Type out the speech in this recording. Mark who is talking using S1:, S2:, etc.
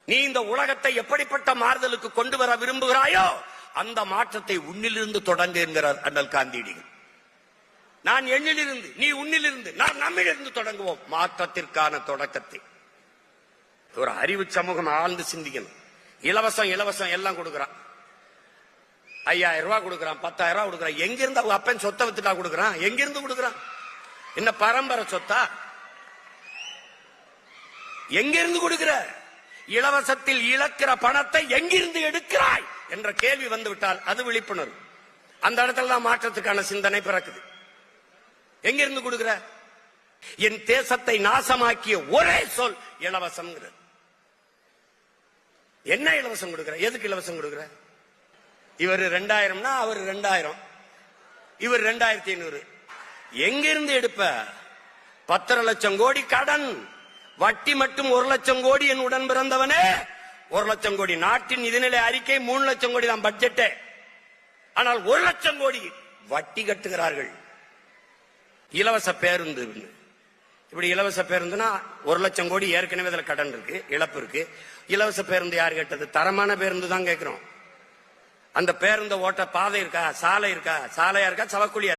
S1: நீ இந்த உலகத்தை எப்படிப்பட்ட மாறுதலுக்கு கொண்டு வர விரும்புகிறாயோ அந்த மாற்றத்தை உன்னிலிருந்து தொடங்கு என்கிறார் அண்ணல் காந்தியடிகள். நான் எண்ணிலிருந்து, நீ உன்னிலிருந்து, நான் நம்மிலிருந்து தொடங்குவோம் மாற்றத்திற்கான தொடக்கத்தை. ஒரு அறிவு சமூகம் ஆழ்ந்து சிந்திக்கணும். இலவசம் இலவசம் எல்லாம் கொடுக்கறான். 5000 ரூபாய் கொடுக்கறான், 10,000 ரூபாய் கொடுக்கறான். எங்கிருந்து அவங்க அப்பன் சொத்தை வித்துட்டா கொடுக்கறான்? எங்கிருந்து கொடுக்கறான்? என்ன பரம்பரை சொத்தா? எங்கிருந்து கொடுக்கிற? இலவசத்தில் இழக்கிற பணத்தை எங்கிருந்து எடுக்கிறாய் என்ற கேள்வி வந்துவிட்டால் அது விழிப்புணர்வு. அந்த இடத்துல தான் மாற்றத்துக்கான சிந்தனை பிறக்குது. எங்கிருந்து கொடுக்கிற? என் தேசத்தை நாசமாக்கிய ஒரே சொல் இலவசம். என்ன இலவசம் கொடுக்கிற? எதுக்கு இலவசம் கொடுக்கிற? இவர் 2000னா அவர் 2000, இவர் 2500. எங்கிருந்து எடுப்ப? 10 லட்சம் கோடி கடன், வட்டி மட்டும் 1 லட்சம் கோடி. என் உடன் பிறந்தவனே, 1 லட்சம் கோடி. நாட்டின் நிதிநிலை அறிக்கை 3 லட்சம் கோடி தான் பட்ஜெட். ஆனால் 1 லட்சம் கோடி வட்டி கட்டுகிறார்கள். இலவச பேருந்து, இப்படி இலவச பேருந்துனா 1 லட்சம் கோடி ஏற்கனவே அதுல கடன் இருக்கு, இழப்பு இருக்கு. இலவச பேருந்து யார் கேட்டது? தரமான பேருந்து தான் கேட்கிறோம். அந்த பேருந்து ஓட்ட பாதை இருக்கா? சாலை இருக்கா? சாலையா இருக்கா? சவக்குழியா?